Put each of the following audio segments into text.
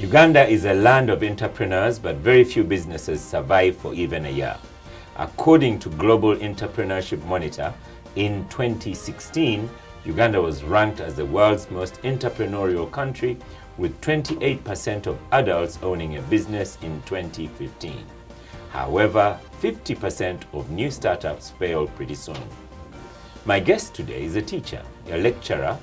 Uganda is a land of entrepreneurs, but very few businesses survive for even a year. According to Global Entrepreneurship Monitor, in 2016, Uganda was ranked as the world's most entrepreneurial country, with 28% of adults owning a business in 2015. However, 50% of new startups fail pretty soon. My guest today is a teacher, a lecturer,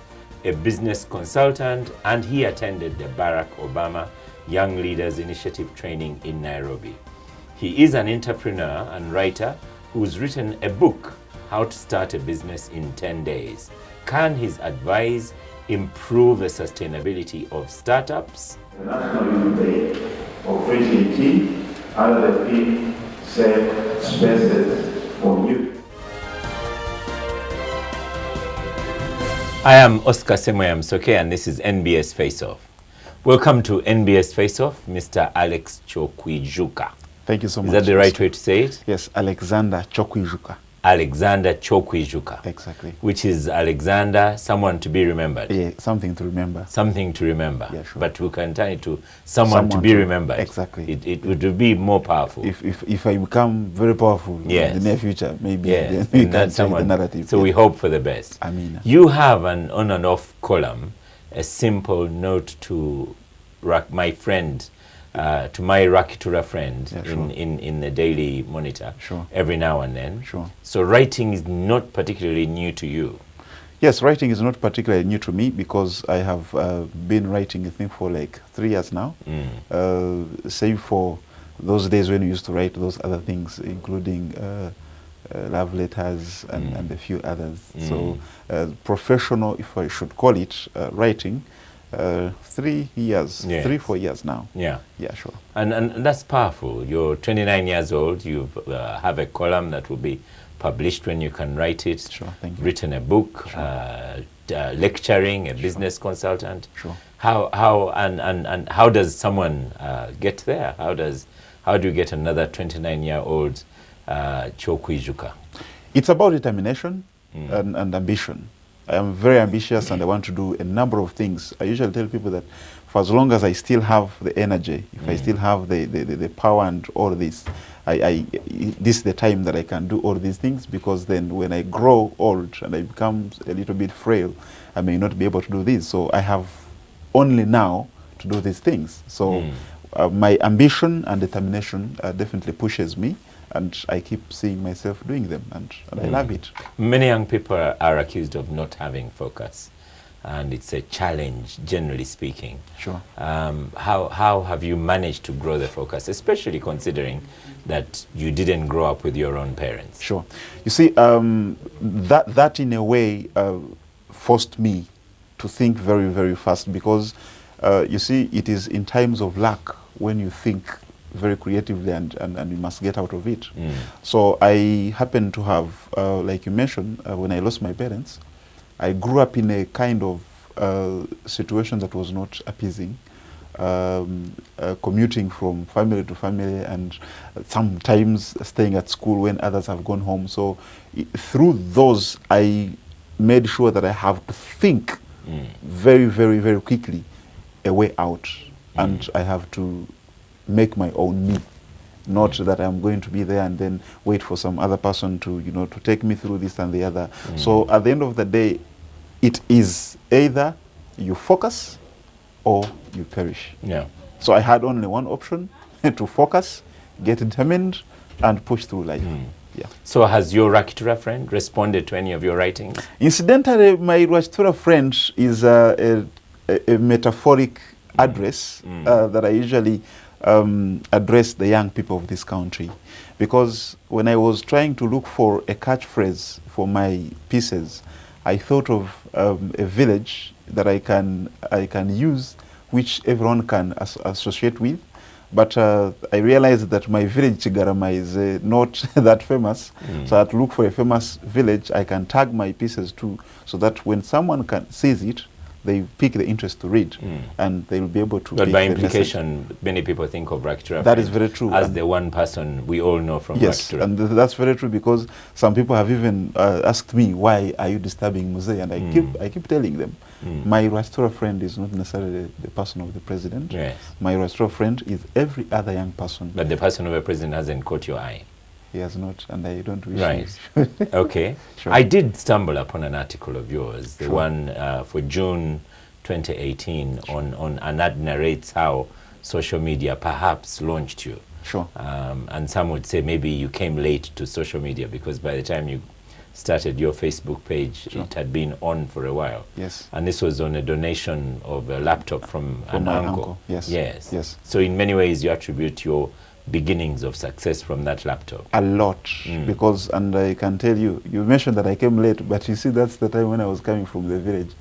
a business consultant, and he attended the Barack Obama Young Leaders Initiative training in Nairobi. He is an entrepreneur and writer who's written a book, How to Start a Business in 10 Days. Can his advice improve the sustainability of startups? The National Youth Day of 2018 under the theme Safe Spaces for Youth. I am Oskar Semweya Musoke, and this is NBS Face Off. Welcome to NBS Face Off, Mr. Alex Kyokwijuka. Thank you so much. Is that the right way to say it? Yes, Alexander Kyokwijuka. Alexander Kyokwijuka. Exactly. Which is Alexander, someone to be remembered. Yeah, something to remember. Something to remember. Yeah, sure. But we can turn it to someone to be remembered. Exactly. It would be more powerful. If I become very powerful in the near future, maybe yes, then we can change the narrative. So we hope for the best. I mean, you have an on and off column, a simple note to my friend, to my Rakitura friend, yeah, sure. in the Daily Monitor, sure. every now and then. Sure. So writing is not particularly new to you. Yes, writing is not particularly new to me because I have been writing, I think, for like 3 years now. Save for those days when we used to write those other things, including love letters and a few others. So professional, if I should call it, writing, 3 years, yes. 3-4 years now. Yeah. Yeah, sure. And that's powerful. You're 29 years old. You have a column that will be published when you can write it. Sure, thank you. Written a book, Sure. lecturing, a business consultant. Sure. How does someone get there? How do you get another 29-year-old Kyokwijuka? It's about determination and ambition. I am very ambitious and I want to do a number of things. I usually tell people that for as long as I still have the energy, if I still have the power and all this, this is the time that I can do all these things, because then when I grow old and I become a little bit frail, I may not be able to do this. So I have only now to do these things. So my ambition and determination definitely pushes me, and I keep seeing myself doing them, and I love it. Many young people are accused of not having focus, and it's a challenge, generally speaking. Sure. How have you managed to grow the focus, especially considering that you didn't grow up with your own parents? Sure. You see, that in a way forced me to think very, very fast, because you see, it is in times of luck when you think very creatively and you must get out of it. So I happen to have, like you mentioned, when I lost my parents, I grew up in a kind of situation that was not appeasing, commuting from family to family, and sometimes staying at school when others have gone home. So through those, I made sure that I have to think very, very, very quickly a way out, and I have to make my own me, not that I'm going to be there and then wait for some other person to, to take me through this and the other. So at the end of the day, it is either you focus or you perish. Yeah. So I had only one option: to focus, get determined, and push through life. Yeah. So has your Rakitura friend responded to any of your writings? Incidentally, my Rakitura friend is a metaphoric address that I usually address the young people of this country, because when I was trying to look for a catchphrase for my pieces, I thought of a village that I can use, which everyone can associate with. But I realized that my village, Chigarama, is not that famous. So I had to look for a famous village I can tag my pieces to, so that when someone sees it, they pick the interest to read, and they'll be able to But pick by the implication, message. many people think of Rakitura That is Friend very true. as And the one person we all know from yes, Rakitura. and that's very true, because some people have even asked me, why are you disturbing Muse? And I keep telling them, my Rakitura Friend is not necessarily the person of the president. Yes. My Rakitura Friend is every other young person. But the person of the president hasn't caught your eye. He has not, and I don't wish Right. he Okay. Sure. I did stumble upon an article of yours, the Sure. one for June 2018, on and that narrates how social media perhaps launched you. Sure. And some would say maybe you came late to social media, because by the time you started your Facebook page, Sure. it had been on for a while. Yes. And this was on a donation of a laptop from an my uncle. uncle, yes. Yes. Yes. So in many ways you attribute your beginnings of success from that laptop. A lot, because, and I can tell you, you mentioned that I came late, but you see, that's the time when I was coming from the village.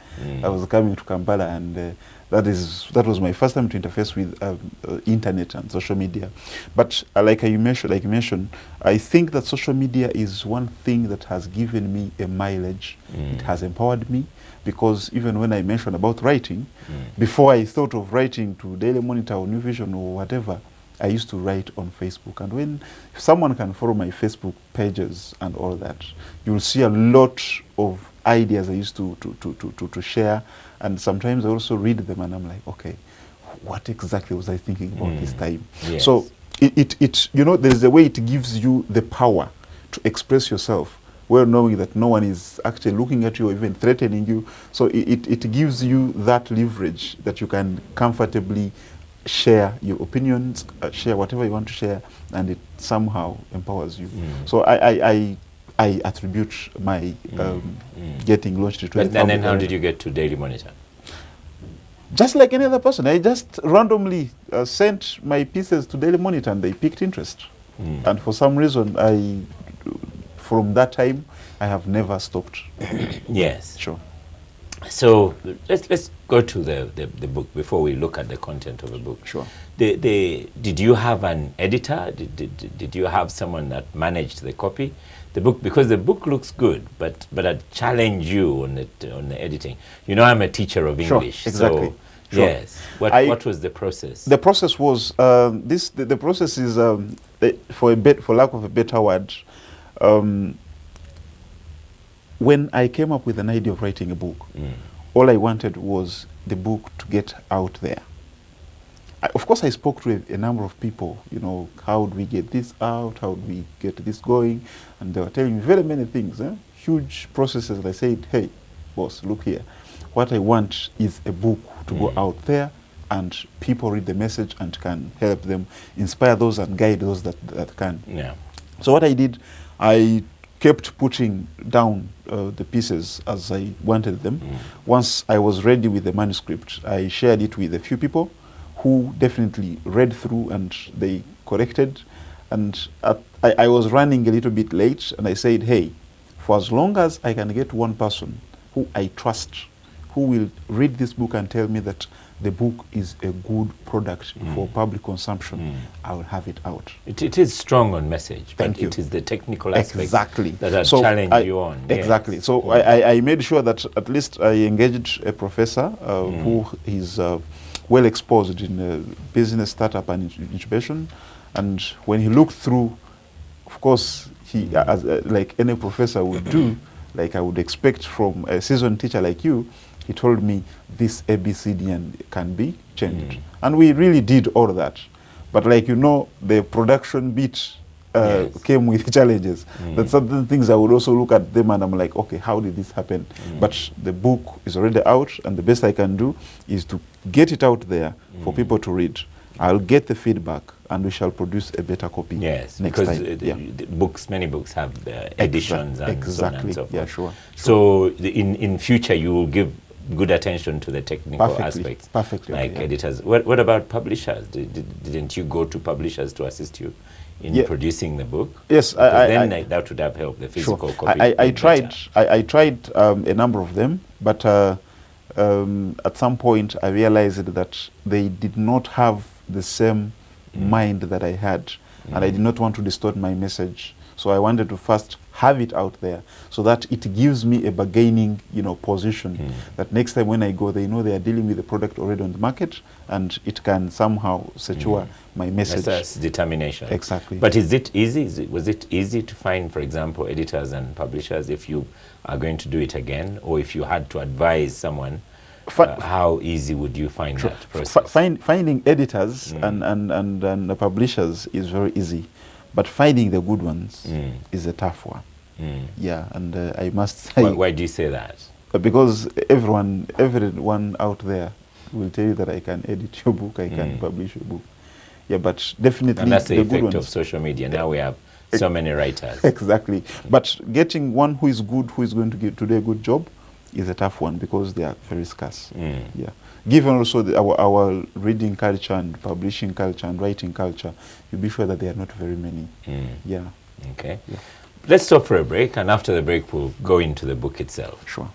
I was coming to Kampala, and that was my first time to interface with internet and social media. But like you mentioned, I think that social media is one thing that has given me a mileage. It has empowered me, because even when I mentioned about writing, before I thought of writing to Daily Monitor or New Vision or whatever, I used to write on Facebook. And when someone can follow my Facebook pages and all that, you'll see a lot of ideas I used to share. And sometimes I also read them and I'm like, okay, what exactly was I thinking about this time? Yes. So it you know, there's a way it gives you the power to express yourself, well knowing that no one is actually looking at you or even threatening you. So it gives you that leverage that you can comfortably share your opinions, share whatever you want to share, and it somehow empowers you. So I attribute my getting launched to And then how did you get to Daily Monitor? Just like any other person, I just randomly sent my pieces to Daily Monitor, and they picked interest. And for some reason, from that time, I have never stopped. Yes. Sure. So let's go to the book before we look at the content of the book. Sure. Did you have an editor? Did you have someone that managed the copy? The book, because the book looks good, but I challenge you on the editing. You know, I'm a teacher of English. Sure, exactly. So Sure. yes. What was the process? The process was the process is for lack of a better word. When I came up with an idea of writing a book, all I wanted was the book to get out there. Of course, I spoke to a number of people, you know, how do we get this out? How do we get this going? And they were telling me very many things, huge processes. And I said, hey, boss, look here. What I want is a book to go out there, and people read the message and can help them, inspire those and guide those that can. Yeah. So what I did, I kept putting down the pieces as I wanted them. Once I was ready with the manuscript, I shared it with a few people who definitely read through and they corrected. And I was running a little bit late, and I said, hey, for as long as I can get one person who I trust, who will read this book and tell me that the book is a good product for public consumption, I will have it out. It is strong on message, but Thank you. it is the technical aspects Exactly. that I So challenge you on. Exactly. Yes. So I made sure that at least I engaged a professor who is well exposed in business, startup, and incubation. And when he looked through, of course, he, like any professor would do, like I would expect from a seasoned teacher like you, he told me this ABCD can be changed. And we really did all of that. But like you know, the production bit came with challenges. That certain things I would also look at them and I'm like, okay, how did this happen? But the book is already out, and the best I can do is to get it out there for people to read. I'll get the feedback, and we shall produce a better copy. Yes, next because time. the books, many books have editions and so on and so forth. Yeah, sure. So in future, you will give good attention to the technical aspects. Perfectly. Like editors. What about publishers? Didn't you go to publishers to assist you in producing the book? Yes, that would have helped the physical copy. I tried a number of them, but at some point I realized that they did not have the same mind that I had, and I did not want to distort my message. So I wanted to first have it out there so that it gives me a bargaining, position. That next time when I go, they know they are dealing with the product already on the market, and it can somehow secure my message. That's determination. Exactly. But is it easy? Was it easy to find, for example, editors and publishers if you are going to do it again, or if you had to advise someone? How easy would you find that process? Finding editors and the publishers is very easy, but finding the good ones is a tough one. Yeah, and I must say... Why do you say that? Because everyone out there will tell you that I can edit your book, I can publish your book. Yeah, but definitely... And that's the good effect ones. of social media. Now we have so many writers. Exactly. But getting one who is good, who is going to do a good job, is a tough one because they are very scarce. Yeah. Given also our reading culture and publishing culture and writing culture, you'll be sure that there are not very many. Yeah. Okay. Yeah. Let's stop for a break, and after the break we'll go into the book itself. Sure.